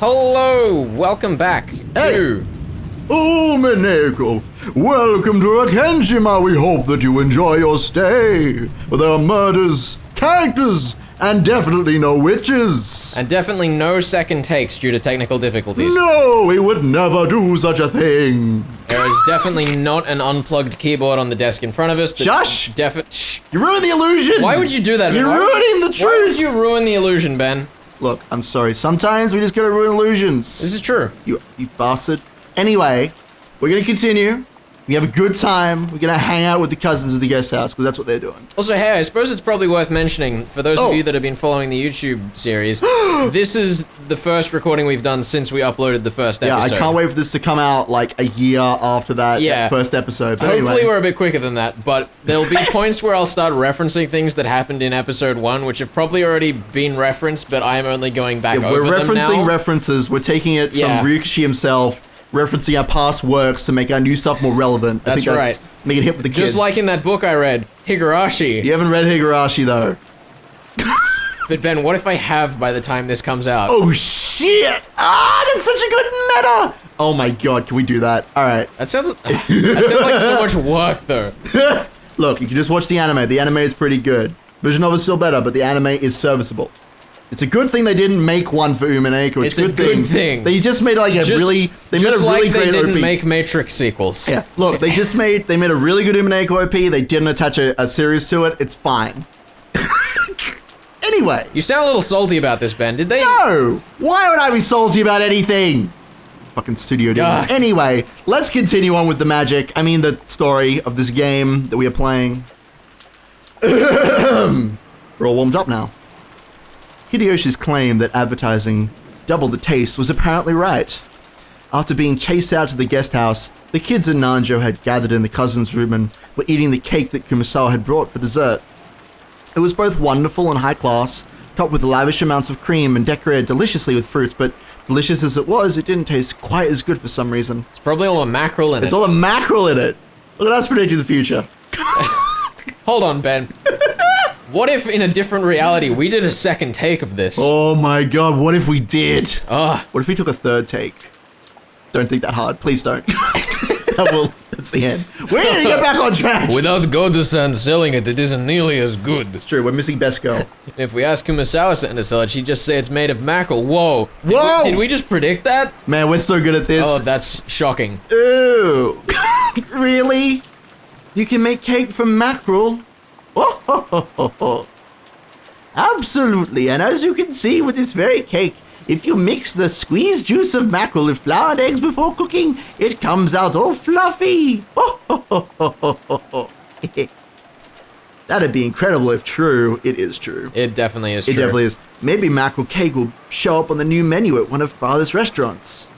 Hello, welcome back to... Umineko, welcome to Akenshima. We hope that you enjoy your stay. There are murders, characters, and definitely no witches. And definitely no second takes due to technical difficulties. No, we would never do such a thing. There is definitely not an unplugged keyboard on the desk in front of us. Shush! Shh. You ruined the illusion. Why would you do that, Ben? You're ruining the truth. Why would you ruin the illusion, Ben? Look, I'm sorry. Sometimes we just gotta ruin illusions. This is true. You bastard. Anyway, we're gonna continue. We have a good time. We're gonna hang out with the cousins at the guest house, because that's what they're doing. Also, hey, I suppose it's probably worth mentioning, for those of you that have been following the YouTube series, this is the first recording we've done since we uploaded the first episode. Yeah, I can't wait for this to come out like a year after that first episode. But hopefully anyway. we're a bit quicker than that, but there'll be points where I'll start referencing things that happened in episode 1, which have probably already been referenced, but I'm only going back over them now. We're referencing references. We're taking it from Ryukishi himself, referencing our past works to make our new stuff more relevant. That's right. Make it hit with the kids. Just like in that book I read, Higurashi. You haven't read Higurashi, though. But Ben, what if I have by the time this comes out? Oh, shit! Ah, that's such a good meta! Oh my god, can we do that? Alright. That sounds like so much work, though. Look, you can just watch the anime. The anime is pretty good. Visual novel is still better, but the anime is serviceable. It's a good thing they didn't make one for Umineko. It's a good thing. They just made like a really, they made a really great OP. They didn't make Matrix sequels. Yeah, look, they made a really good Umineko OP. They didn't attach a series to it. It's fine. Anyway. You sound a little salty about this, Ben. Did they? No! Why would I be salty about anything? Fucking studio demon. Anyway, let's continue on with the magic. I mean, the story of this game that we are playing. We're all warmed up now. Hideyoshi's claim that advertising doubled the taste was apparently right. After being chased out to the guest house, the kids in Nanjo had gathered in the cousins' room and were eating the cake that Kumasawa had brought for dessert. It was both wonderful and high class, topped with lavish amounts of cream and decorated deliciously with fruits, but delicious as it was, it didn't taste quite as good for some reason. It's probably all the mackerel in it. It's all the mackerel in it. Look at us predicting the future. Hold on, Ben. What if, in a different reality, we did a second take of this? Oh my god, what if we did? Ugh. What if we took a third take? Don't think that hard. Please don't. That's the end. We need to get back on track! Without Godu-san selling it, it isn't nearly as good. It's true, we're missing best girl. If we ask Kumasawa-san to sell it, she'd just say it's made of mackerel. Whoa. Did we just predict that? Man, we're so good at this. Oh, that's shocking. Ooh. Really? You can make cake from mackerel? Oh, ho, ho, ho, ho. Absolutely, and as you can see with this very cake, if you mix the squeezed juice of mackerel with flour and eggs before cooking, it comes out all fluffy. Oh, ho, ho, ho, ho, ho, ho. That'd be incredible if true. It is true. It definitely is true. It definitely is. Maybe mackerel cake will show up on the new menu at one of Father's restaurants.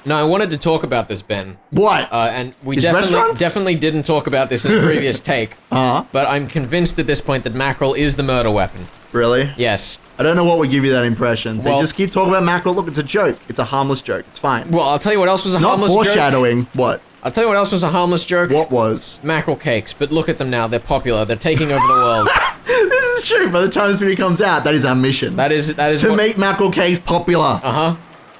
No, I wanted to talk about this, Ben. What? And we definitely didn't talk about this in the previous take. But I'm convinced at this point that mackerel is the murder weapon. Really? Yes. I don't know what would give you that impression. They just keep talking about mackerel. Look, it's a joke. It's a harmless joke. It's fine. Well, I'll tell you what else was a harmless joke. Not foreshadowing. What? I'll tell you what else was a harmless joke. What was? Mackerel cakes. But look at them now. They're popular. They're taking over the world. This is true. By the time this video comes out, that is our mission. That is to make mackerel cakes popular. Uh-huh.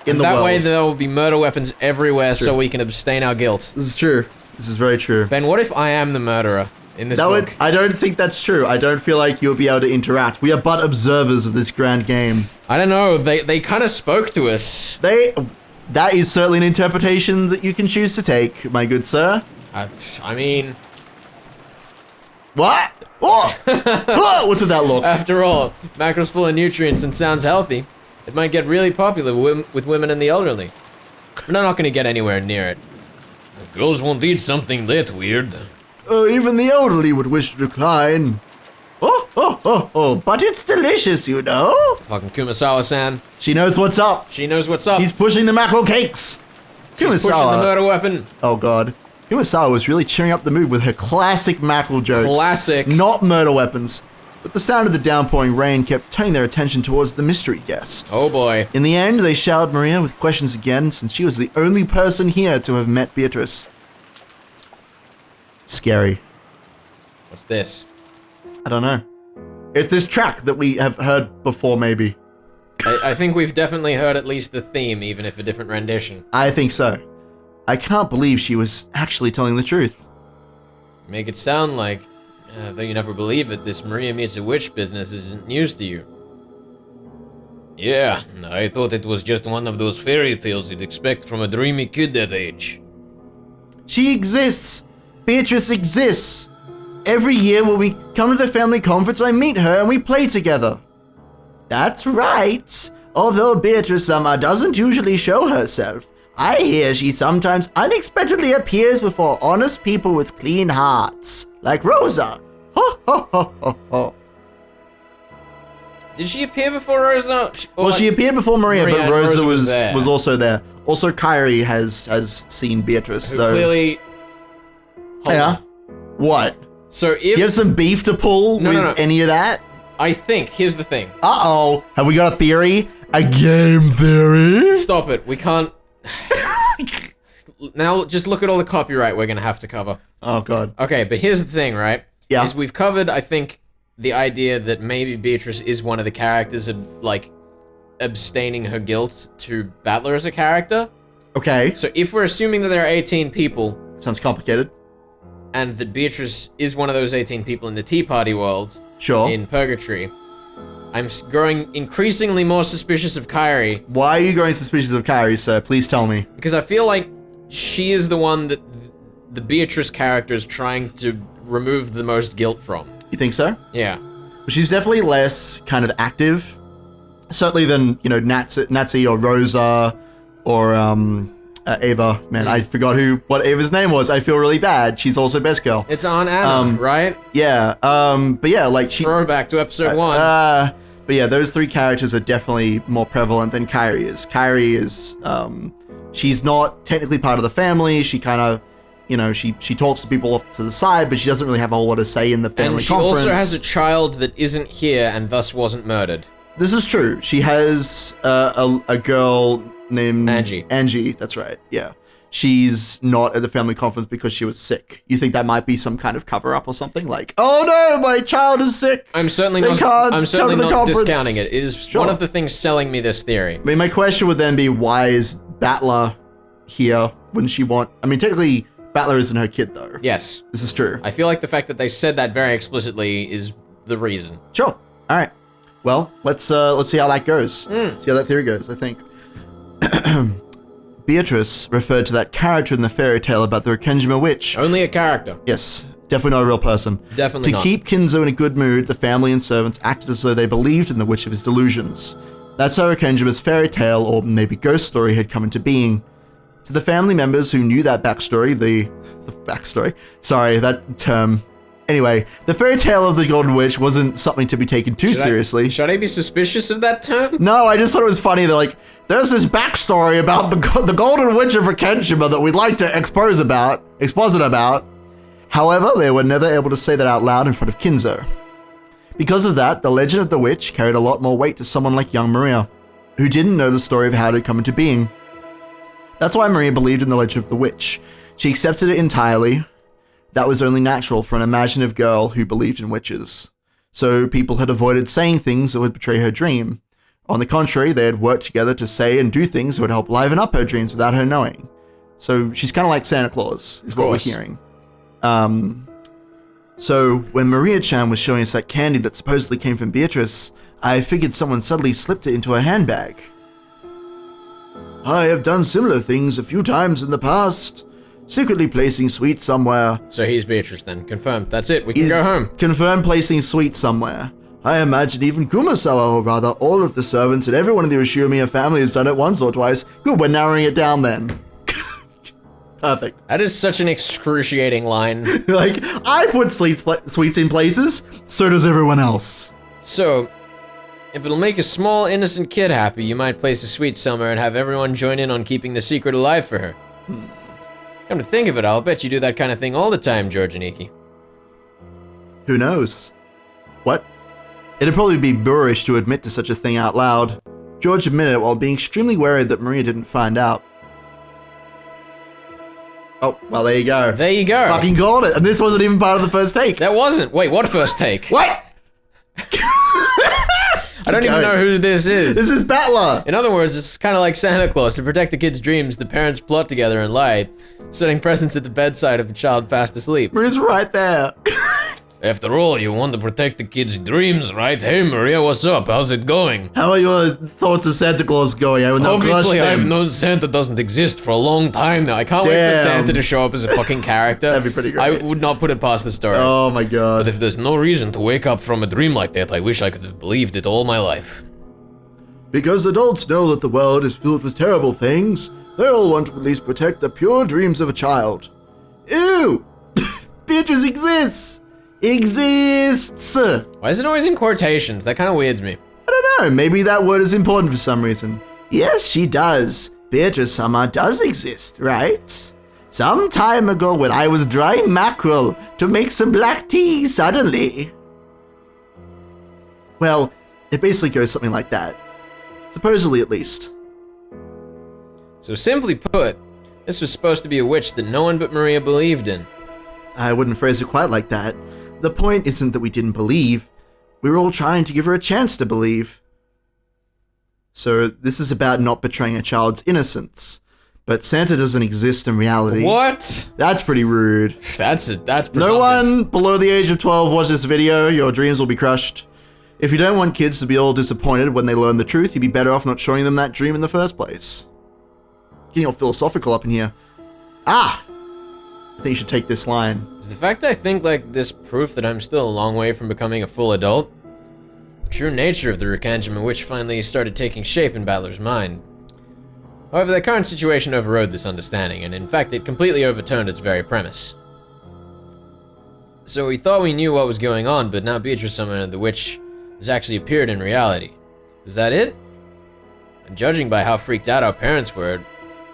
That way there will be murder weapons everywhere so we can abstain our guilt. This is true. This is very true. Ben, what if I am the murderer in this book? I don't think that's true. I don't feel like you'll be able to interact. We are but observers of this grand game. I don't know. They kind of spoke to us. That is certainly an interpretation that you can choose to take, my good sir. I mean... What? Oh! Oh! What's with that look? After all, mackerel's full of nutrients and sounds healthy. It might get really popular with women and the elderly. But I'm not going to get anywhere near it. Girls won't eat something that weird. Even the elderly would wish to decline. Oh, but it's delicious, you know? Fucking Kumasawa-san. She knows what's up. She knows what's up. He's pushing the mackerel cakes. She's pushing the murder weapon. Oh, God. Kumasawa was really cheering up the mood with her classic mackerel jokes. Classic. Not murder weapons. But the sound of the downpouring rain kept turning their attention towards the mystery guest. Oh boy. In the end, they showered Maria with questions again, since she was the only person here to have met Beatrice. Scary. What's this? I don't know. It's this track that we have heard before, maybe. I think we've definitely heard at least the theme, even if a different rendition. I think so. I can't believe she was actually telling the truth. Make it sound like, though you never believe it, this Maria meets a witch business isn't news to you. Yeah, I thought it was just one of those fairy tales you'd expect from a dreamy kid that age. She exists. Beatrice exists. Every year when we come to the family conference, I meet her and we play together. That's right. Although Beatrice doesn't usually show herself, I hear she sometimes unexpectedly appears before honest people with clean hearts. Like Rosa. Ho ho ho ho ho. Did she appear before Rosa? She appeared before Maria, but and Rosa was was also there. Also, Kyrie has seen Beatrice, who though. clearly... Hold Yeah. on. What? So if... You have some beef to pull with any of that? I think, here's the thing. Uh-oh. Have we got a theory? A game theory? Stop it, we can't... Now, just look at all the copyright we're gonna have to cover. Oh, God. Okay, but here's the thing, right? Yeah. Is we've covered, I think, the idea that maybe Beatrice is one of the characters of, like, abstaining her guilt to Battler as a character. Okay. So if we're assuming that there are 18 people, Sounds complicated. and that Beatrice is one of those 18 people in the Tea Party world, Sure. in Purgatory, I'm growing increasingly more suspicious of Kyrie, Why are you growing suspicious of Kyrie, sir? Please tell me. because I feel like she is the one that the Beatrice character is trying to remove the most guilt from. You think so? Yeah. She's definitely less kind of active, certainly than, you know, Nazi or Rosa or Ava. Man, I forgot what Ava's name was. I feel really bad. She's also best girl. It's Aunt Anna, right? Yeah. But yeah, like she. Throwback to episode 1. But yeah, those three characters are definitely more prevalent than Kyrie is. Kyrie is, she's not technically part of the family. She kind of, you know, she talks to people off to the side, but she doesn't really have a whole lot of say in the family And she conference. also has a child that isn't here and thus wasn't murdered. This is true. She has a girl named Angie. Angie, that's right. Yeah. She's not at the family conference because she was sick. You think that might be some kind of cover up or something? Like, oh no, my child is sick. I'm certainly They not can't I'm come certainly to the not conference. discounting it. It is Sure. one of the things selling me this theory. I mean, my question would then be, why is Battler here? Wouldn't she want? I mean, technically, Battler isn't her kid though. Yes. This is true. I feel like the fact that they said that very explicitly is the reason. Sure. All right. Well, let's see how that goes. See how that theory goes. I think. Beatrice referred to that character in the fairy tale about the Rekenjima witch. Only a character. Yes, definitely not a real person. Definitely To not. keep Kinzo in a good mood, the family and servants acted as though they believed in the witch of his delusions. That's how Rekenjima's fairy tale, or maybe ghost story, had come into being. To the family members who knew that backstory, the backstory? Sorry, that term. Anyway, the fairy tale of the Golden Witch wasn't something to be taken too seriously. Should I be suspicious of that term? No, I just thought it was funny that, like, there's this backstory about the Golden Witch of Rekenshima that we'd like to exposit about. However, they were never able to say that out loud in front of Kinzo. Because of that, the legend of the witch carried a lot more weight to someone like young Maria, who didn't know the story of how it had come into being. That's why Maria believed in the legend of the witch. She accepted it entirely. That was only natural for an imaginative girl who believed in witches. So people had avoided saying things that would betray her dream. On the contrary, they had worked together to say and do things that would help liven up her dreams without her knowing. So she's kind of like Santa Claus, is what we're hearing. So when Maria-chan was showing us that candy that supposedly came from Beatrice, I figured someone suddenly slipped it into her handbag. I have done similar things a few times in the past. Secretly placing sweets somewhere. So he's Beatrice then. Confirmed. That's it. We can go home. Confirmed placing sweets somewhere. I imagine even Kumasawa, or rather all of the servants and everyone in the Ushinomiya family has done it once or twice. Good, we're narrowing it down then. Perfect. That is such an excruciating line. Like, I put sweets in places, so does everyone else. So, if it'll make a small, innocent kid happy, you might place a sweet somewhere and have everyone join in on keeping the secret alive for her. Come to think of it, I'll bet you do that kind of thing all the time, George Aniki. Who knows? What? It'd probably be boorish to admit to such a thing out loud. George admitted it while being extremely worried that Maria didn't find out. Oh, well, there you go. There you go. Fucking got it. And this wasn't even part of the first take. That wasn't. Wait, what first take? What? I don't even know who this is. This is Battler. In other words, it's kind of like Santa Claus. To protect the kid's dreams, the parents plot together and lie, setting presents at the bedside of a child fast asleep. Maria's right there. After all, you want to protect the kid's dreams, right? Hey, Maria, what's up? How's it going? How are your thoughts of Santa Claus going? I will not Obviously, crush them. I've known Santa doesn't exist for a long time now. I can't wait for Santa to show up as a fucking character. That'd be pretty great. I would not put it past the story. Oh my god. But if there's no reason to wake up from a dream like that, I wish I could have believed it all my life. Because adults know that the world is filled with terrible things, they all want to at least protect the pure dreams of a child. Ew! Beatrice exists! Exists! Why is it always in quotations? That kind of weirds me. I don't know, maybe that word is important for some reason. Yes, she does. Beatrice Summer does exist, right? Some time ago when I was drying mackerel to make some black tea suddenly. Well, it basically goes something like that. Supposedly, at least. So simply put, this was supposed to be a witch that no one but Maria believed in. I wouldn't phrase it quite like that. The point isn't that we didn't believe. We were all trying to give her a chance to believe. So this is about not betraying a child's innocence. But Santa doesn't exist in reality. What? That's pretty rude. That's presumptive. No one below the age of 12 watch this video. Your dreams will be crushed. If you don't want kids to be all disappointed when they learn the truth, you'd be better off not showing them that dream in the first place. Getting all philosophical up in here. Ah! I think you should take this line. Is the fact I think like this proof that I'm still a long way from becoming a full adult? The true nature of the Rekanjima witch finally started taking shape in Battler's mind. However, the current situation overrode this understanding, and in fact it completely overturned its very premise. So we thought we knew what was going on, but now Beatrice summoned the witch has actually appeared in reality. Is that it? And judging by how freaked out our parents were,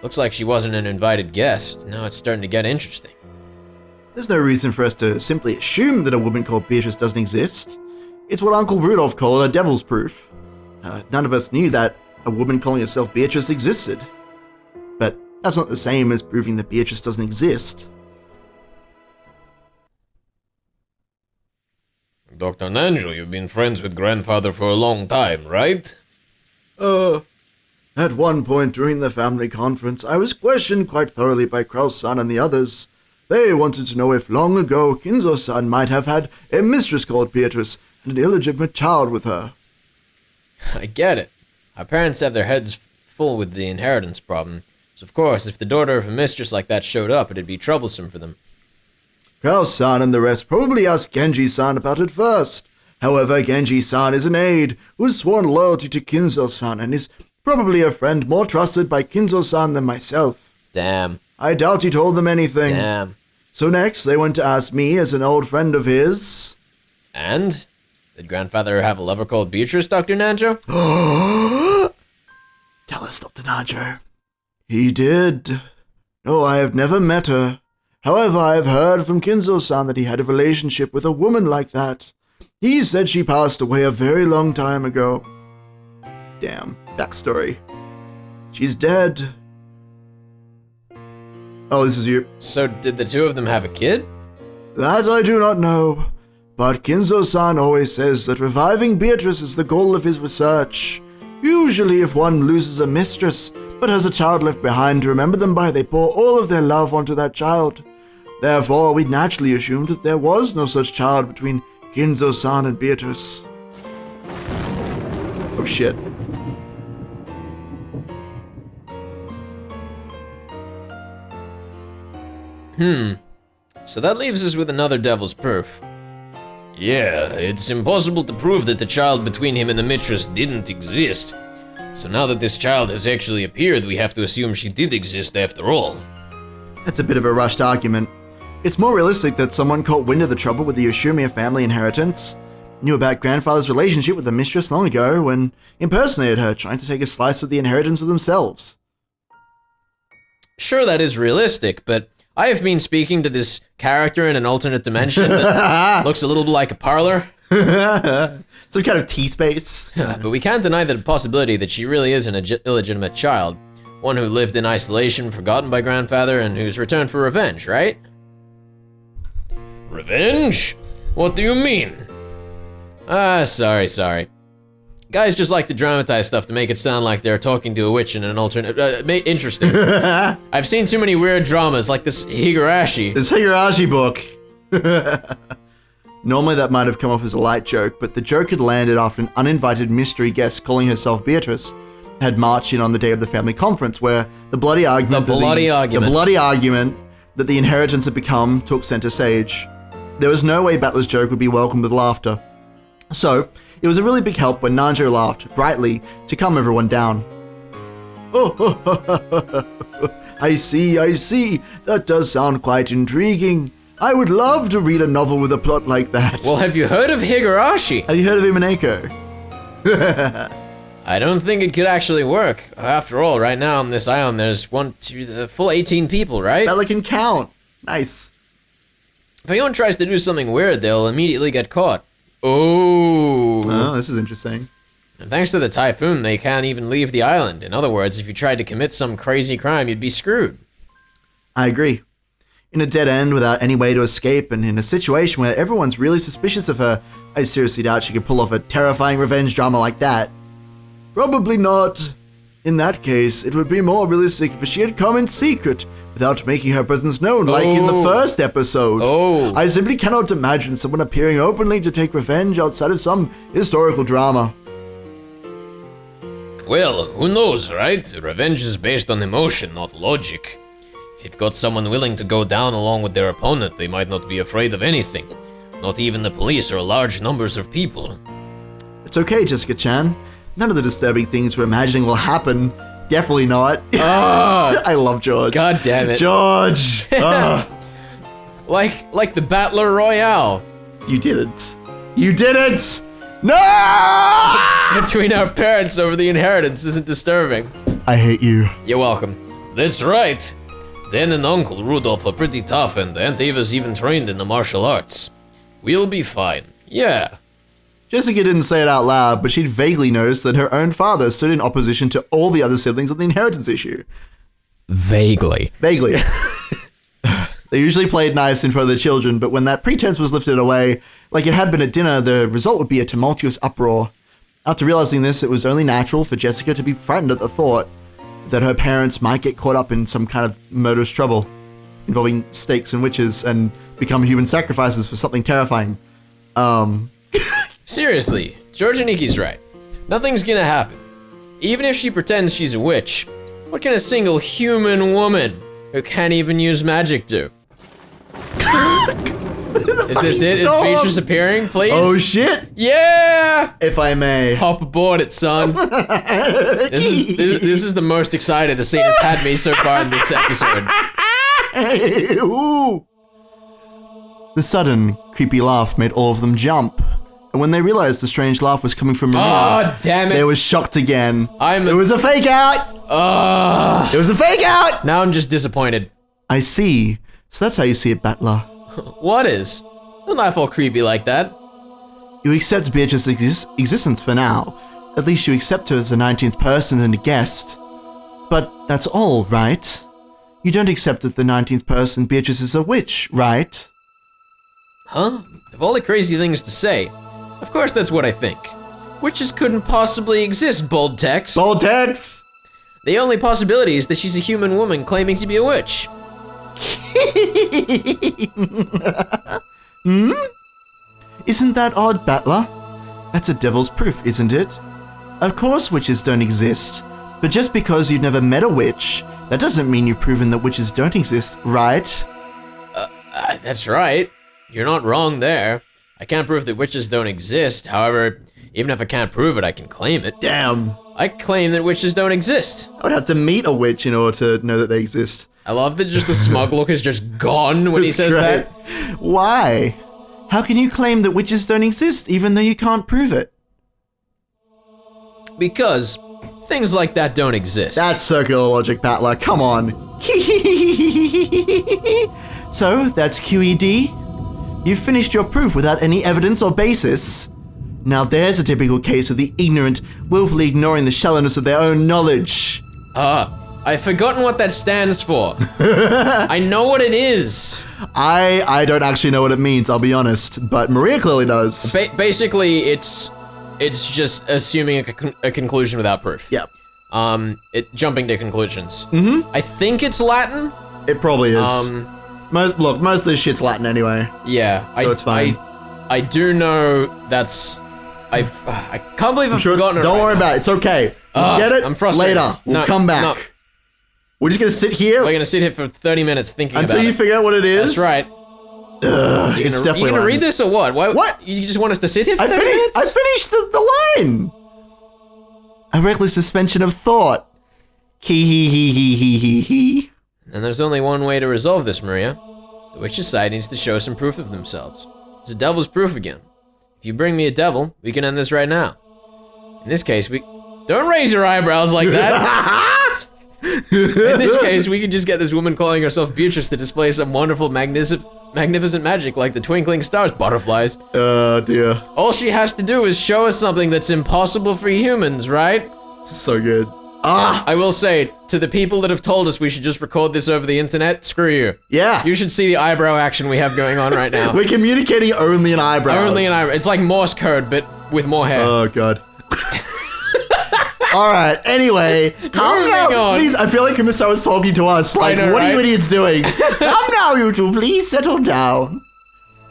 looks like she wasn't an invited guest. Now it's starting to get interesting. There's no reason for us to simply assume that a woman called Beatrice doesn't exist. It's what Uncle Rudolph called a devil's proof. None of us knew that a woman calling herself Beatrice existed. But that's not the same as proving that Beatrice doesn't exist. Dr. Nanjo, you've been friends with Grandfather for a long time, right? At one point during the family conference, I was questioned quite thoroughly by Kraus-san and the others. They wanted to know if long ago Kinzo-san might have had a mistress called Beatrice and an illegitimate child with her. I get it. Our parents have their heads full with the inheritance problem. So of course, if the daughter of a mistress like that showed up, it'd be troublesome for them. Kraus-san and the rest probably asked Genji-san about it first. However, Genji-san is an aide who has sworn loyalty to Kinzo-san and is probably a friend more trusted by Kinzo-san than myself. Damn. I doubt he told them anything. Damn. So next, they went to ask me as an old friend of his. And? Did Grandfather have a lover called Beatrice, Dr. Nanjo? Tell us, Dr. Najo. He did. No, I have never met her. However, I have heard from Kinzo-san that he had a relationship with a woman like that. He said she passed away a very long time ago. Damn, backstory. She's dead. Oh, this is you. So did the two of them have a kid? That I do not know. But Kinzo-san always says that reviving Beatrice is the goal of his research. Usually if one loses a mistress, but has a child left behind to remember them by, they pour all of their love onto that child. Therefore, we naturally assumed that there was no such child between Kinzo-san and Beatrice. Oh shit. So that leaves us with another devil's proof. Yeah, it's impossible to prove that the child between him and the mistress didn't exist. So now that this child has actually appeared, we have to assume she did exist after all. That's a bit of a rushed argument. It's more realistic that someone caught wind of the trouble with the Yoshimiya family inheritance, knew about Grandfather's relationship with the mistress long ago, and impersonated her, trying to take a slice of the inheritance for themselves. Sure, that is realistic, but I have been speaking to this character in an alternate dimension that looks a little like a parlor. Some kind of T-space. But we can't deny the possibility that she really is an illegitimate child. One who lived in isolation, forgotten by Grandfather, and who's returned for revenge, right? Revenge? What do you mean? Sorry. Guys just like to dramatize stuff to make it sound like they're talking to a witch in an alternate... interesting. I've seen too many weird dramas like this Higurashi. This Higurashi book. Normally that might have come off as a light joke, but the joke had landed after an uninvited mystery guest calling herself Beatrice had marched in on the day of the family conference, where the bloody argument that the inheritance had become took center stage. There was no way Battler's joke would be welcomed with laughter. So, it was a really big help when Nanjo laughed brightly to calm everyone down. Oh, I see. That does sound quite intriguing. I would love to read a novel with a plot like that. Well, have you heard of Higurashi? Have you heard of Umineko? I don't think it could actually work. After all, right now on this island, there's the full 18 people, right? Battler can count. Nice. If anyone tries to do something weird, they'll immediately get caught. Oh, this is interesting. And thanks to the typhoon, they can't even leave the island. In other words, if you tried to commit some crazy crime, you'd be screwed. I agree. In a dead end without any way to escape, and in a situation where everyone's really suspicious of her, I seriously doubt she could pull off a terrifying revenge drama like that. Probably not. In that case, it would be more realistic if she had come in secret, without making her presence known, like in the first episode. I simply cannot imagine someone appearing openly to take revenge outside of some historical drama. Well, who knows, right? Revenge is based on emotion, not logic. If you've got someone willing to go down along with their opponent, they might not be afraid of anything. Not even the police or large numbers of people. It's okay, Jessica-chan. None of the disturbing things we're imagining will happen. Definitely not. I love George. God damn it. George! Like the Battler Royale. You didn't. You didn't! No! Between our parents over the inheritance isn't disturbing. I hate you. You're welcome. That's right. Dan and Uncle Rudolph are pretty tough, and Aunt Eva's even trained in the martial arts. We'll be fine. Yeah. Jessica didn't say it out loud, but she'd vaguely noticed that her own father stood in opposition to all the other siblings on the inheritance issue. Vaguely. Vaguely. They usually played nice in front of the children, but when that pretense was lifted away, like it had been at dinner, the result would be a tumultuous uproar. After realizing this, it was only natural for Jessica to be frightened at the thought that her parents might get caught up in some kind of murderous trouble involving stakes and witches and become human sacrifices for something terrifying. Seriously, Georgianiki's right. Nothing's gonna happen. Even if she pretends she's a witch, what can a single human woman who can't even use magic do? Is this it? Is Beatrice appearing, please? Oh shit! Yeah! If I may. Hop aboard it, son. This is the most excited the scene has had me so far in this episode. Ooh. The sudden, creepy laugh made all of them jump. And when they realized the strange laugh was coming from Maria, oh, damn it. they were shocked again. It was a fake out! It was a fake out! Now I'm just disappointed. I see. So that's how you see it, Battler. What is? Don't laugh all creepy like that. You accept Beatrice's existence for now. At least you accept her as a 19th person and a guest. But that's all, right? You don't accept that the 19th person, Beatrice, is a witch, right? Huh? Of all the crazy things to say, of course that's what I think. Witches couldn't possibly exist, bold text. Bold text! The only possibility is that she's a human woman claiming to be a witch. Isn't that odd, Battler? That's a devil's proof, isn't it? Of course witches don't exist. But just because you've never met a witch, that doesn't mean you've proven that witches don't exist, right? That's right. You're not wrong there. I can't prove that witches don't exist. However, even if I can't prove it, I can claim it. Damn. I claim that witches don't exist. I would have to meet a witch in order to know that they exist. I love that just the smug look is just gone when he says great. that. Why? How can you claim that witches don't exist even though you can't prove it? Because things like that don't exist. That's circular logic, Battler. Come on. So, that's QED? You've finished your proof without any evidence or basis. Now there's a typical case of the ignorant willfully ignoring the shallowness of their own knowledge. I've forgotten what that stands for. I know what it is. I don't actually know what it means, I'll be honest, but Maria clearly does. Basically, it's It's just assuming a conclusion without proof. Yeah. Jumping to conclusions. Mm-hmm. I think it's Latin. It probably is. Most of this shit's Latin anyway. Yeah. So it's fine. I do know that's... I can't believe I've forgotten it. Don't worry now. about it. It's okay. We'll get it I'm frustrated. later. We'll No, come back. no. We're just gonna sit here We're gonna sit here for 30 minutes thinking until about you it. figure out what it is. That's right. It's definitely You gonna Latin. read this or what? What? You just want us to sit here for I 30 minutes? finished the line. A reckless suspension of thought. Hee hee hee hee hee hee hee. And there's only one way to resolve this, Maria. The witch's side needs to show some proof of themselves. It's a devil's proof again. If you bring me a devil, we can end this right now. In this case, we... Don't raise your eyebrows like that! In this case, we can just get this woman calling herself Beatrice to display some wonderful, magnificent magic like the twinkling stars, butterflies. Oh dear. All she has to do is show us something that's impossible for humans, right? This is so good. I will say, to the people that have told us we should just record this over the internet, screw you. Yeah. You should see the eyebrow action we have going on right now. We're communicating only in eyebrows. Only an eyebrow. It's like Morse code, but with more hair. Oh god. Alright, anyway. Calm down, on. please. I feel like Kumasawa was talking to us. Like, know, what are you right? idiots doing? Calm down, you two. Please settle down.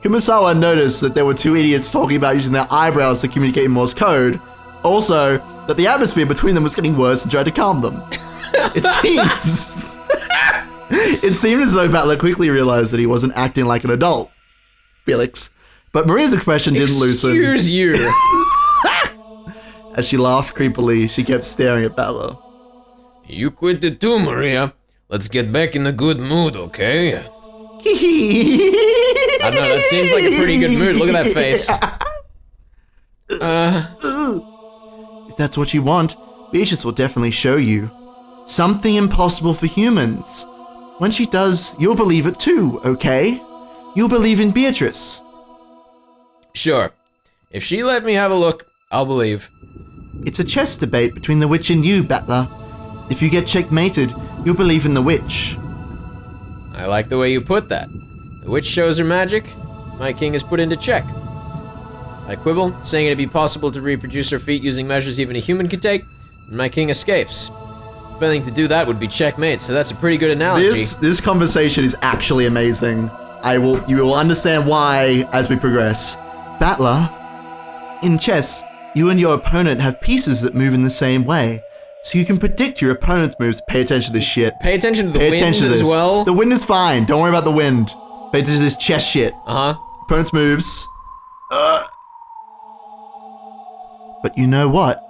Kumasawa noticed that there were two idiots talking about using their eyebrows to communicate in Morse code. Also, that the atmosphere between them was getting worse and tried to calm them. It seems... It seemed as though Battler quickly realized that he wasn't acting like an adult. Felix. But Maria's expression didn't loosen. Excuse you. As she laughed creepily, she kept staring at Battler. You quit it too, Maria. Let's get back in a good mood, okay? I don't know, that seems like a pretty good mood. Look at that face. If that's what you want, Beatrice will definitely show you. Something impossible for humans. When she does, you'll believe it too, okay? You'll believe in Beatrice. Sure. If she let me have a look, I'll believe. It's a chess debate between the witch and you, Battler. If you get checkmated, you'll believe in the witch. I like the way you put that. The witch shows her magic, my king is put into check. I quibble, saying it'd be possible to reproduce her feat using measures even a human could take, and my king escapes. Failing to do that would be checkmate, so that's a pretty good analogy. This conversation is actually amazing. You will understand why as we progress. Battler, in chess, you and your opponent have pieces that move in the same way, so you can predict your opponent's moves. Pay attention to this shit. Pay attention to the Pay wind attention to as this. well. The wind is fine. Don't worry about the wind. Pay attention to this chess shit. Uh-huh. Opponent's moves. But you know what?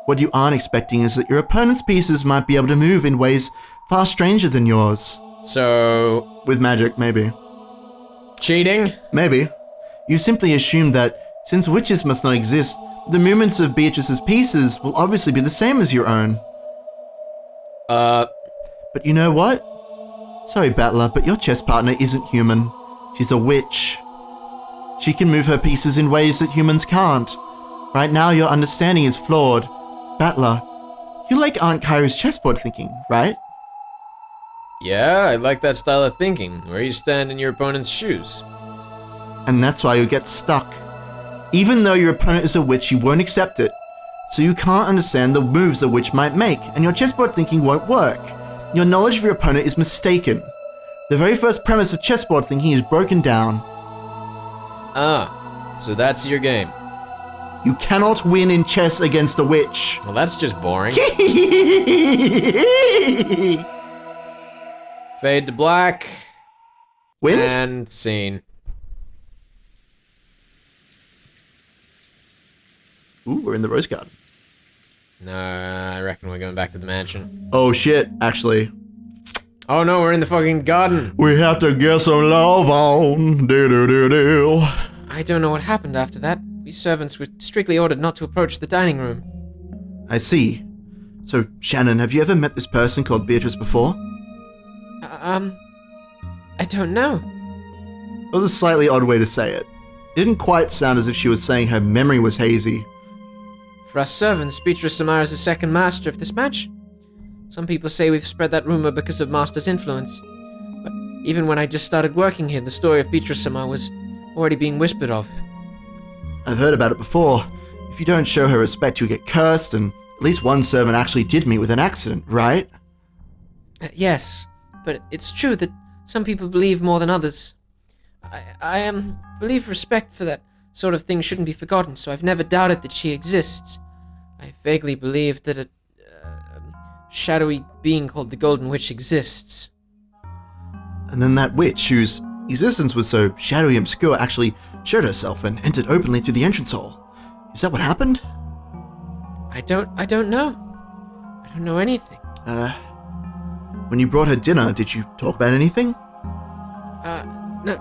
What you aren't expecting is that your opponent's pieces might be able to move in ways far stranger than yours. So... With magic, maybe. Cheating? Maybe. You simply assume that, since witches must not exist, the movements of Beatrice's pieces will obviously be the same as your own. But you know what? Sorry, Battler, but your chess partner isn't human. She's a witch. She can move her pieces in ways that humans can't. Right now, your understanding is flawed. Battler, you like Aunt Kairu's chessboard thinking, right? Yeah, I like that style of thinking, where you stand in your opponent's shoes. And that's why you get stuck. Even though your opponent is a witch, you won't accept it. So you can't understand the moves a witch might make, and your chessboard thinking won't work. Your knowledge of your opponent is mistaken. The very first premise of chessboard thinking is broken down. Ah, so that's your game. You cannot win in chess against a witch. Well, that's just boring. Fade to black. Wind? And scene. Ooh, we're in the rose garden. No, I reckon we're going back to the mansion. Oh shit, actually. Oh no, we're in the fucking garden. We have to get some love on. Do. I don't know what happened after that. We servants were strictly ordered not to approach the dining room. I see. So, Shannon, have you ever met this person called Beatrice before? I don't know. It was a slightly odd way to say it. It didn't quite sound as if she was saying her memory was hazy. For us servants, Beatrice Samara is the second master of this match. Some people say we've spread that rumor because of Master's influence. But even when I just started working here, the story of Beatrice Samara was already being whispered of. I've heard about it before. If you don't show her respect, you'll get cursed, and at least one servant actually did meet with an accident, right? Yes, but it's true that some people believe more than others. I believe respect for that sort of thing shouldn't be forgotten, so I've never doubted that she exists. I vaguely believe that a shadowy being called the Golden Witch exists. And then that witch, whose existence was so shadowy and obscure, actually showed herself and entered openly through the entrance hall. Is that what happened? I don't know. I don't know anything. When you brought her dinner, did you talk about anything?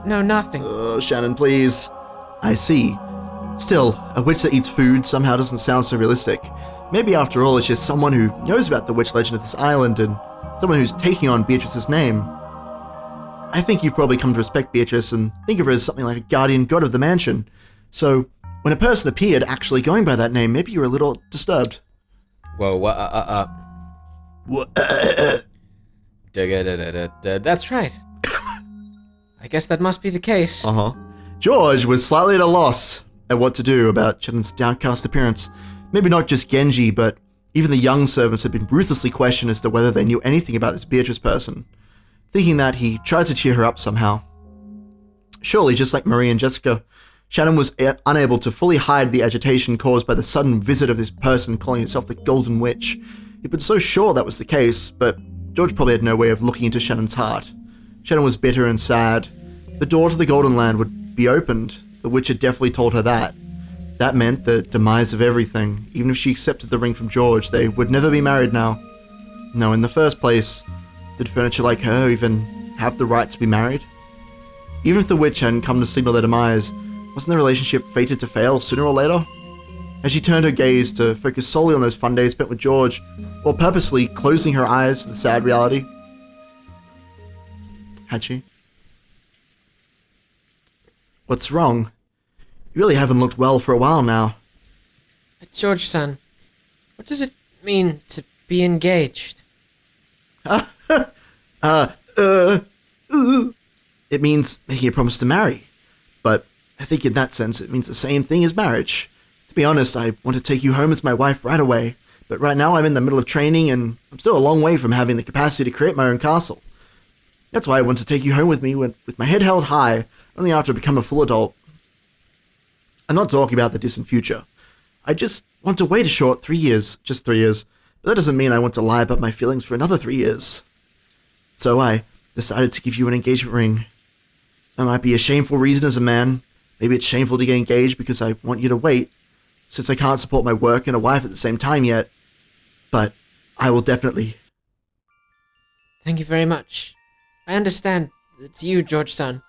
No, nothing. Shannon, please. I see. Still, a witch that eats food somehow doesn't sound so realistic. Maybe after all, it's just someone who knows about the witch legend of this island and someone who's taking on Beatrice's name. I think you've probably come to respect Beatrice and think of her as something like a guardian god of the mansion. So, when a person appeared actually going by that name, maybe you were a little disturbed. Whoa, That's right. I guess that must be the case. George was slightly at a loss at what to do about Shannon's downcast appearance. Maybe not just Genji, but even the young servants had been ruthlessly questioned as to whether they knew anything about this Beatrice person. Thinking that, he tried to cheer her up somehow. Surely, just like Marie and Jessica, Shannon was unable to fully hide the agitation caused by the sudden visit of this person calling herself the Golden Witch. He'd been so sure that was the case, but George probably had no way of looking into Shannon's heart. Shannon was bitter and sad. The door to the Golden Land would be opened. The witch had definitely told her that. That meant the demise of everything. Even if she accepted the ring from George, they would never be married now. No, in the first place, did furniture like her even have the right to be married? Even if the witch hadn't come to signal their demise, wasn't their relationship fated to fail sooner or later? As she turned her gaze to focus solely on those fun days spent with George, while purposely closing her eyes to the sad reality. Had she? What's wrong? You really haven't looked well for a while now. George-san, what does it mean to be engaged? It means making a promise to marry. But I think in that sense it means the same thing as marriage. To be honest, I want to take you home as my wife right away. But right now I'm in the middle of training and I'm still a long way from having the capacity to create my own castle. That's why I want to take you home with me with my head held high, only after I become a full adult. I'm not talking about the distant future. I just want to wait a short 3 years, just 3 years. But that doesn't mean I want to lie about my feelings for another 3 years. So I decided to give you an engagement ring. That might be a shameful reason as a man. Maybe it's shameful to get engaged because I want you to wait, since I can't support my work and a wife at the same time yet. But I will definitely. Thank you very much. I understand that to you, George-san,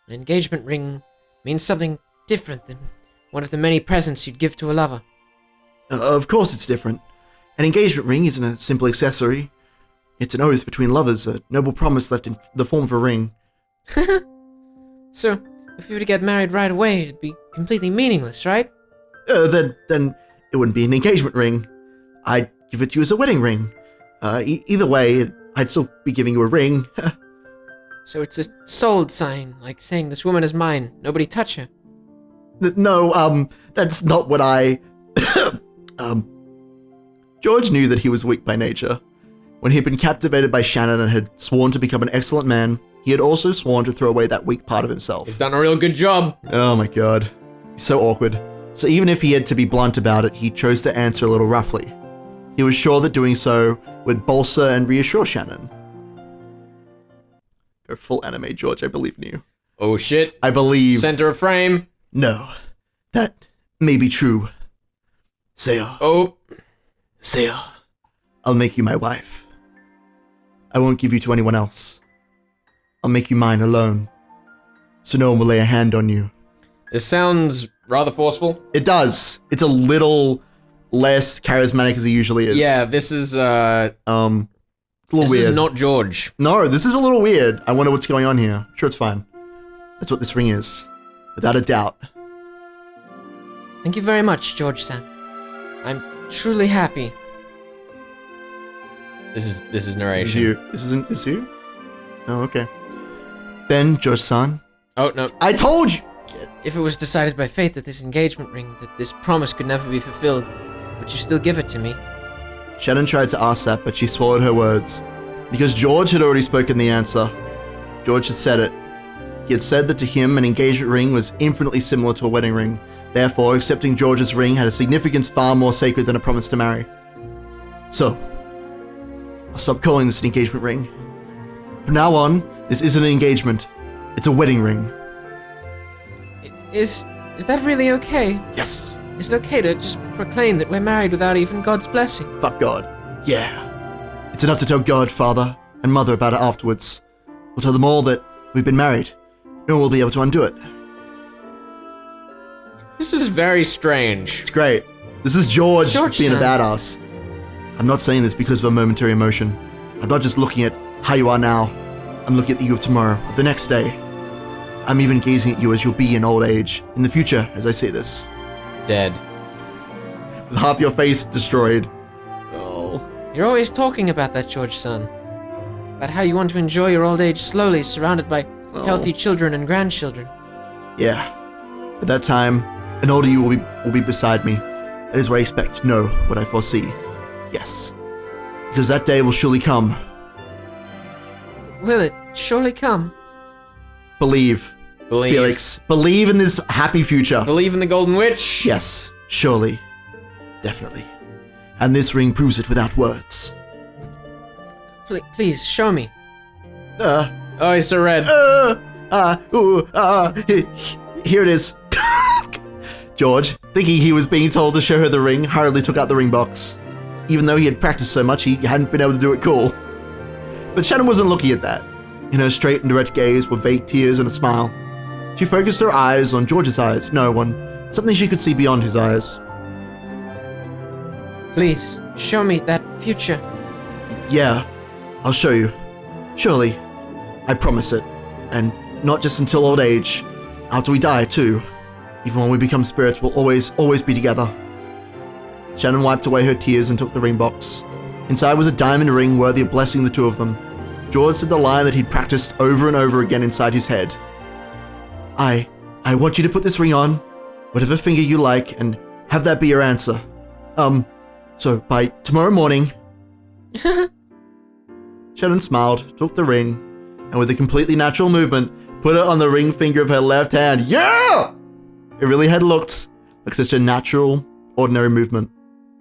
an engagement ring means something different than one of the many presents you'd give to a lover. Of course it's different. An engagement ring isn't a simple accessory. It's an oath between lovers, a noble promise left in the form of a ring. So, if you were to get married right away, it'd be completely meaningless, right? Then it wouldn't be an engagement ring. I'd give it to you as a wedding ring. Either way, I'd still be giving you a ring. So it's a sold sign, like saying this woman is mine, nobody touch her. No, that's not what I... George knew that he was weak by nature. When he'd been captivated by Shannon and had sworn to become an excellent man, he had also sworn to throw away that weak part of himself. He's done a real good job. Oh my god. He's so awkward. So even if he had to be blunt about it, he chose to answer a little roughly. He was sure that doing so would bolster and reassure Shannon. Go full anime, George, I believe in you. Oh shit. I believe... Center of frame. No. That may be true. Seiya. Oh. Seiya. I'll make you my wife. I won't give you to anyone else. I'll make you mine alone. So no one will lay a hand on you. This sounds rather forceful. It does. It's a little less charismatic as it usually is. Yeah, this is, it's a little this weird. is not George. No, this is a little weird. I wonder what's going on here. I'm sure it's fine. That's what this ring is. Without a doubt. Thank you very much, George-san. I'm truly happy. This is narration. This is you. This is you? Oh, okay. Then, George-san. Oh, no. I told you! If it was decided by fate that this engagement ring, that this promise could never be fulfilled, would you still give it to me? Shannon tried to ask that, but she swallowed her words. Because George had already spoken the answer. George had said it. He had said that to him an engagement ring was infinitely similar to a wedding ring. Therefore, accepting George's ring had a significance far more sacred than a promise to marry. So, I'll stop calling this an engagement ring. From now on, this isn't an engagement. It's a wedding ring. Is that really okay? Yes. Is it okay to just proclaim that we're married without even God's blessing? Fuck God. Yeah. It's enough to tell God, Father, and Mother about it afterwards. We'll tell them all that we've been married. No one will be able to undo it. This is very strange. It's great. This is George being son. a badass. I'm not saying this because of a momentary emotion. I'm not just looking at how you are now. I'm looking at the you of tomorrow, of the next day. I'm even gazing at you as you'll be in old age, in the future, as I say this. Dead. With half your face destroyed. Oh. You're always talking about that, George, son. About how you want to enjoy your old age slowly, surrounded by healthy children and grandchildren. Yeah. At that time, an older you will be beside me. That is what I expect, know what I foresee. Yes. Because that day will surely come. Will it surely come? Believe. Felix. Believe in this happy future. Believe in the Golden Witch? Yes, surely. Definitely. And this ring proves it without words. Please, show me. Oh, it's so red. Here it is. George, thinking he was being told to show her the ring, hurriedly took out the ring box. Even though he had practiced so much, he hadn't been able to do it cool. But Shannon wasn't looking at that. In her straight and direct gaze were vague tears and a smile. She focused her eyes on George's eyes, something she could see beyond his eyes. Please, show me that future. Yeah, I'll show you. Surely. I promise it. And not just until old age. After we die, too. Even when we become spirits, we'll always be together. Shannon wiped away her tears and took the ring box. Inside was a diamond ring worthy of blessing the two of them. George said the line that he'd practiced over and over again inside his head. I want you to put this ring on, whatever finger you like, and have that be your answer. So by tomorrow morning... Shannon smiled, took the ring, and with a completely natural movement, put it on the ring finger of her left hand. Yeah! It really had looked like such a natural, ordinary movement.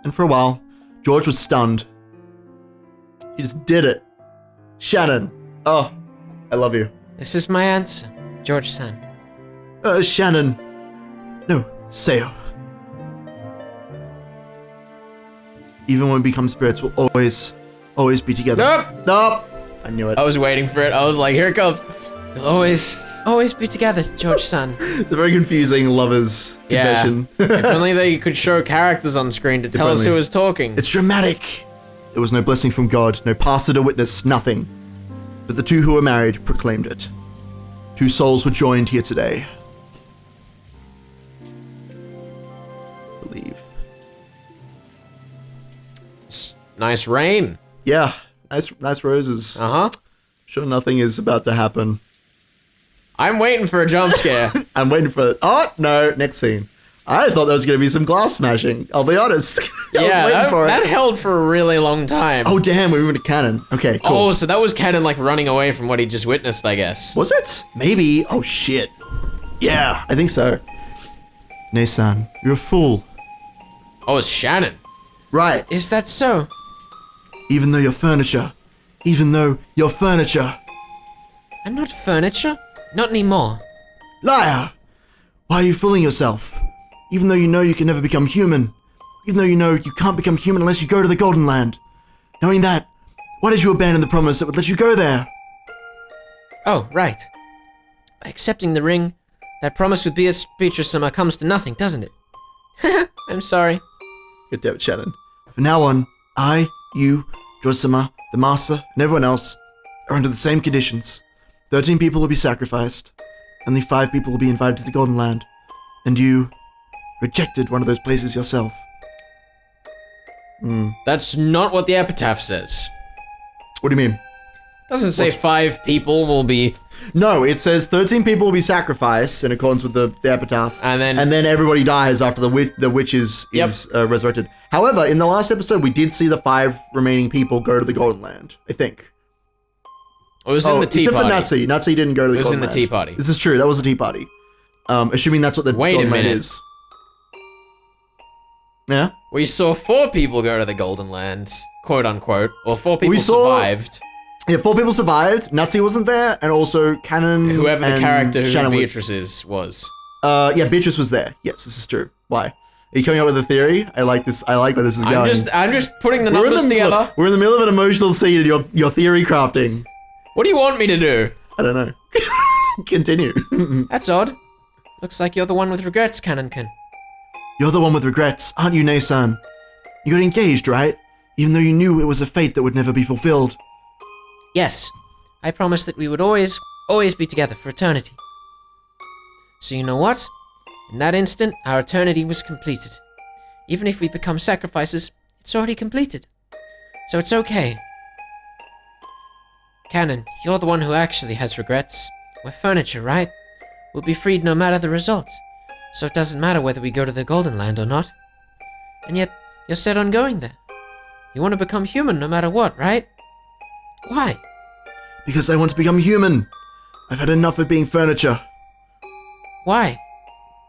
And for a while, George was stunned. He just did it. Shannon. Oh, I love you. This is my answer, George-san. Shannon. No, Seo. Even when we become spirits, we'll always be together. Nope. I knew it. I was waiting for it. I was like, here it comes. We'll always be together, George-san. It's a very confusing lovers confession. If only they could show characters on screen to tell us who was talking. It's dramatic. There was no blessing from God, no pastor to witness, nothing. But the two who were married proclaimed it. Two souls were joined here today. Believe. Nice rain. Yeah, nice roses. Uh-huh. Sure nothing is about to happen. I'm waiting for a jump scare. I'm waiting for... Oh, no, next scene. I thought there was going to be some glass smashing, I'll be honest. I was waiting for it. That held for a really long time. Oh, damn, we went to Cannon. Okay, cool. Oh, so that was Cannon, like, running away from what he just witnessed, I guess. Was it? Maybe. Oh, shit. Yeah, I think so. Nay-san, you're a fool. Oh, it's Shannon. Right. Is that so? Even though you're furniture. I'm not furniture. Not anymore. Liar! Why are you fooling yourself? Even though you know you can never become human. Even though you know you can't become human unless you go to the Golden Land. Knowing that, why did you abandon the promise that would let you go there? Oh, right. By accepting the ring, that promise with Beatrice-sama comes to nothing, doesn't it? I'm sorry. Good damn it, Shannon. From now on, I, you, George-sama, the Master, and everyone else are under the same conditions. 13 people will be sacrificed. Only 5 people will be invited to the Golden Land. And you rejected one of those places yourself. That's not what the epitaph says. What do you mean? Doesn't say 5 people will be... No, it says 13 people will be sacrificed in accordance with the epitaph. And then everybody dies after the witch is resurrected. However, in the last episode, we did see the 5 remaining people go to the Golden Land, I think. It was in the tea except party. for Nazi. Nazi didn't go to the Golden Land. It was in the tea party. This is true. That was the tea party. Assuming that's what the Golden Land is. Yeah? We saw 4 people go to the Golden Lands, quote unquote, or 4 people survived. Yeah, 4 people survived. Nazi wasn't there, and also Cannon. Whoever the character who Shannon Beatrice was. Yeah, Beatrice was there. Yes, this is true. Why? Are you coming up with a theory? I like this. I like where this is going. I'm just putting the numbers together. We're in the middle of an emotional scene in your theory crafting. What do you want me to do? I don't know. Continue. That's odd. Looks like you're the one with regrets, Cannonkin. You're the one with regrets, aren't you, Nay-san? You got engaged, right? Even though you knew it was a fate that would never be fulfilled. Yes. I promised that we would always be together for eternity. So you know what? In that instant, our eternity was completed. Even if we become sacrifices, it's already completed. So it's okay. Cannon, you're the one who actually has regrets. We're furniture, right? We'll be freed no matter the result. So it doesn't matter whether we go to the Golden Land or not. And yet, you're set on going there. You want to become human no matter what, right? Why? Because I want to become human. I've had enough of being furniture. Why?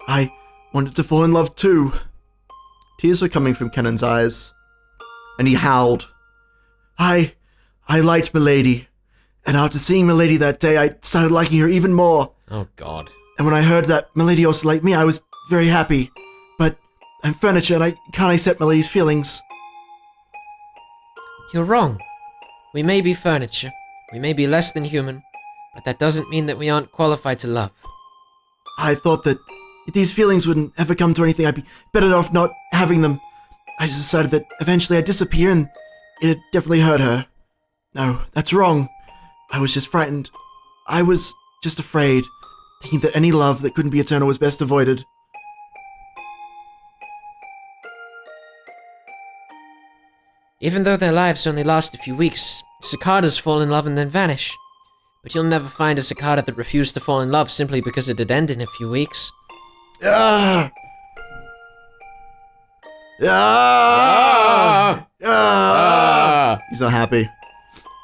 I wanted to fall in love too. Tears were coming from Cannon's eyes. And he howled. I liked Milady. And after seeing Milady that day, I started liking her even more. Oh, God. And when I heard that Milady also liked me, I was very happy. But I'm furniture and I can't accept Milady's feelings. You're wrong. We may be furniture. We may be less than human. But that doesn't mean that we aren't qualified to love. I thought that if these feelings wouldn't ever come to anything, I'd be better off not having them. I just decided that eventually I'd disappear and it'd definitely hurt her. No, that's wrong. I was just frightened. I was just afraid, thinking that any love that couldn't be eternal was best avoided. Even though their lives only last a few weeks, cicadas fall in love and then vanish. But you'll never find a cicada that refused to fall in love simply because it had ended in a few weeks. Ah! Ah! Ah! He's not happy.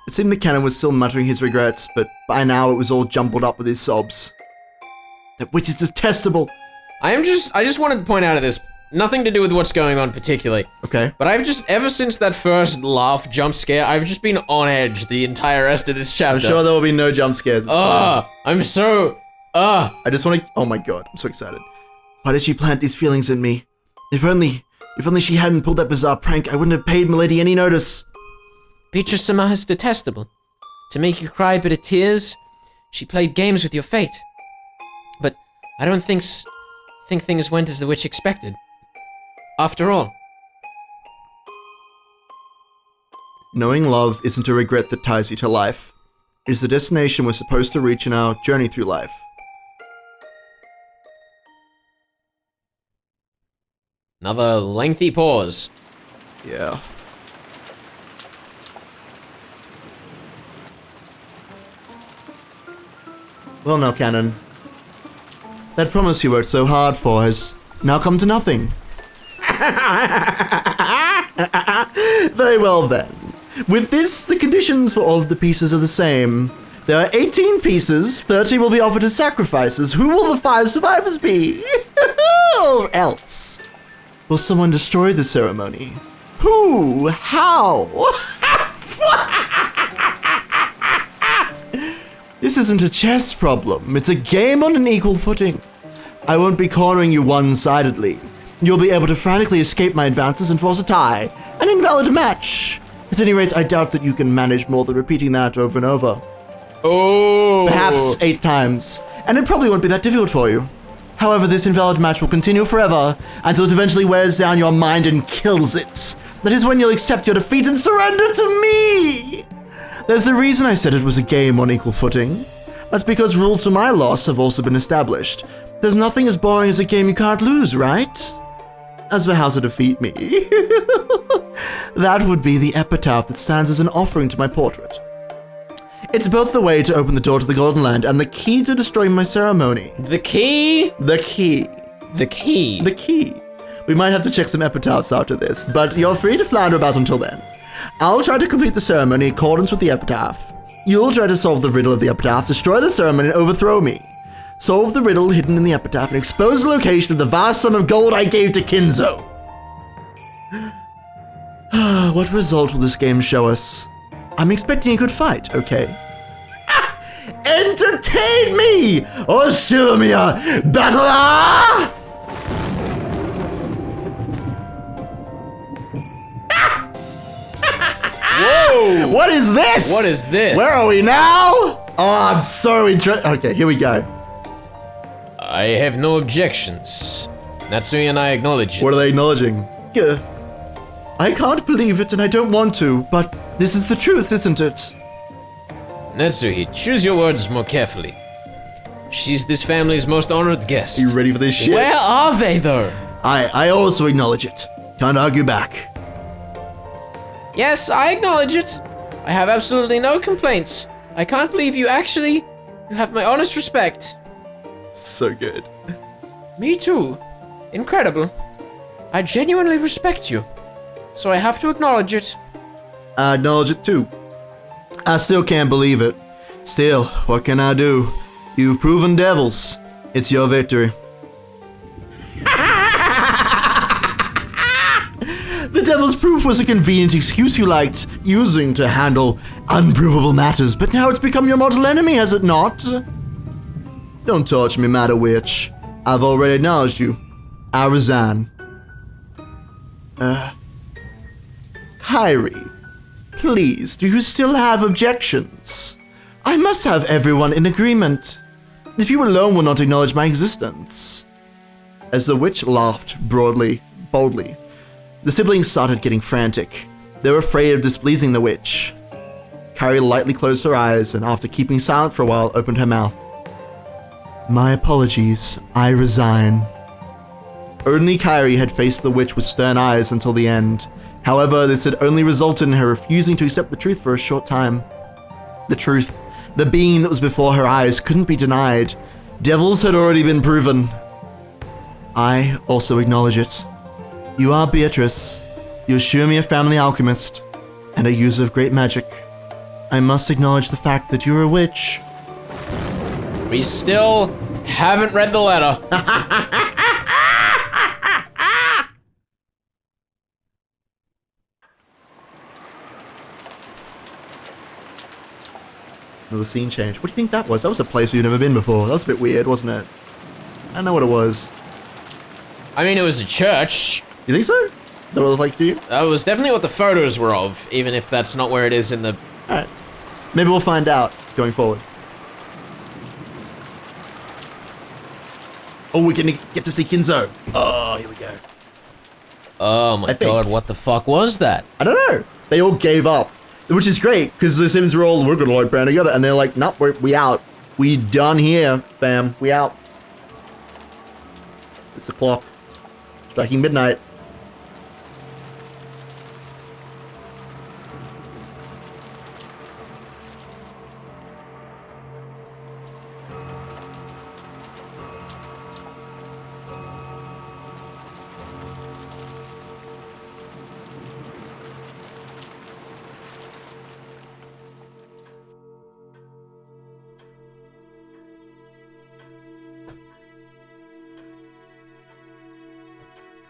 It seemed that Cannon was still muttering his regrets, but by now it was all jumbled up with his sobs. That witch is detestable. I just wanted to point out of this, nothing to do with what's going on particularly. Okay. But I've just, ever since that first laugh jump scare, I've just been on edge the entire rest of this chapter. I'm sure there will be no jump scares. It's fine. I'm so, I just want to, oh my god, I'm so excited. Why did she plant these feelings in me? If only she hadn't pulled that bizarre prank, I wouldn't have paid Milady any notice. Beatrice-sama is detestable. To make you cry bitter tears, she played games with your fate. But I don't think things went as the witch expected. After all. Knowing love isn't a regret that ties you to life. It is the destination we're supposed to reach in our journey through life. Another lengthy pause. Yeah. Well now, Cannon. That promise you worked so hard for has now come to nothing. Very well then. With this, the conditions for all of the pieces are the same. There are 18 pieces, 30 will be offered as sacrifices. Who will the 5 survivors be? Or else? Will someone destroy the ceremony? Who? How? This isn't a chess problem, it's a game on an equal footing. I won't be cornering you one-sidedly. You'll be able to frantically escape my advances and force a tie, an invalid match. At any rate, I doubt that you can manage more than repeating that over and over. Oh! Perhaps 8 times, and it probably won't be that difficult for you. However, this invalid match will continue forever until it eventually wears down your mind and kills it. That is when you'll accept your defeat and surrender to me! There's a reason I said it was a game on equal footing. That's because rules for my loss have also been established. There's nothing as boring as a game you can't lose, right? As for how to defeat me, that would be the epitaph that stands as an offering to my portrait. It's both the way to open the door to the Golden Land and the key to destroy my ceremony. The key? The key. The key. The key. We might have to check some epitaphs after this, but you're free to flounder about until then. I'll try to complete the ceremony in accordance with the epitaph. You'll try to solve the riddle of the epitaph, destroy the ceremony, and overthrow me. Solve the riddle hidden in the epitaph and expose the location of the vast sum of gold I gave to Kinzo. What result will this game show us? I'm expecting a good fight, okay? Entertain me! Or show me a battler! Whoa! What is this? What is this? Where are we now? Oh, I'm so interested. Okay, here we go. I have no objections. Natsui and I acknowledge it. What are they acknowledging? Yeah. I can't believe it and I don't want to, but this is the truth, isn't it? Natsui, choose your words more carefully. She's this family's most honored guest. Are you ready for this shit? Where are they, though? I also acknowledge it. Can't argue back. Yes, I acknowledge it. I have absolutely no complaints. I can't believe you actually... You have my honest respect. So good. Me too. Incredible. I genuinely respect you. So I have to acknowledge it. I acknowledge it too. I still can't believe it. Still, what can I do? You've proven devils. It's your victory. The devil's proof was a convenient excuse you liked using to handle unprovable matters, but now it's become your mortal enemy, has it not? Don't torture me, Matter Witch. I've already acknowledged you. I resign. Kyrie, please, do you still have objections? I must have everyone in agreement. If you alone will not acknowledge my existence. As the witch laughed boldly, the siblings started getting frantic. They were afraid of displeasing the witch. Kyrie lightly closed her eyes and after keeping silent for a while, opened her mouth. My apologies, I resign. Only Kyrie had faced the witch with stern eyes until the end. However, this had only resulted in her refusing to accept the truth for a short time. The truth, the being that was before her eyes, couldn't be denied. Devils had already been proven. I also acknowledge it. You are Beatrice. You assure me a family alchemist and a user of great magic. I must acknowledge the fact that you're a witch. We still haven't read the letter. Another scene change. What do you think that was? That was a place we've never been before. That was a bit weird, wasn't it? I don't know what it was. I mean, it was a church. You think so? Is that what it looked like to you? That was definitely what the photos were of, even if that's not where it is in the... Alright. Maybe we'll find out going forward. Oh, we're gonna get to see Kinzo. Oh, here we go. Oh my god, what the fuck was that? I don't know. They all gave up. Which is great, because the Sims were all, we're gonna like band together, and they're like, nope, we out. We done here, fam. We out. It's the clock. Striking midnight.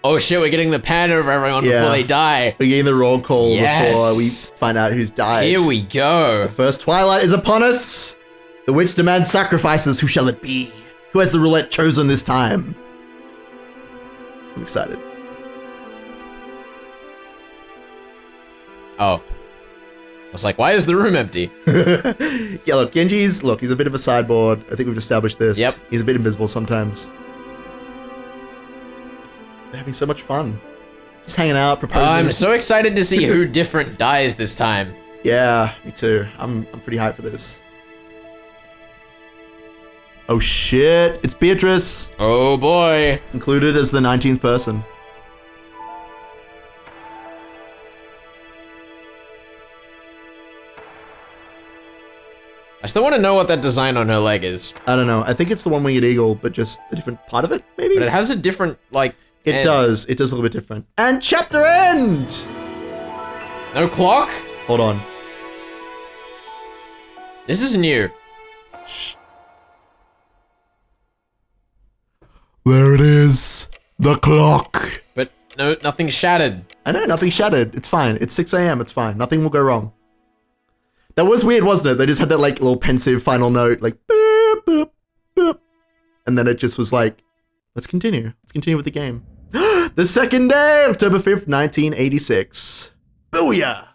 Oh shit, we're getting the pan over everyone before they die. We're getting the roll call before we find out who's died. Here we go. The first twilight is upon us. The witch demands sacrifices. Who shall it be? Who has the roulette chosen this time? I'm excited. Oh. I was like, why is the room empty? Yeah, look, Genji's, he's a bit of a sideboard. I think we've established this. Yep. He's a bit invisible sometimes. They're having so much fun. Just hanging out, proposing. I'm so excited to see who different dies this time. Yeah, me too. I'm pretty hyped for this. Oh shit, it's Beatrice. Oh boy. Included as the 19th person. I still want to know what that design on her leg is. I don't know. I think it's the one-winged eagle, but just a different part of it, maybe? But it has a different, like, It end. does. It does a little bit different. And chapter end! No clock? Hold on. This is new. There it is. The clock. But no, nothing shattered. I know, nothing shattered. It's fine. It's 6 a.m. It's fine. Nothing will go wrong. That was weird, wasn't it? They just had that, like, little pensive final note, like, boop, boop, boop. And then it just was like, let's continue. Let's continue with the game. The second day, October 5th, 1986. Booyah!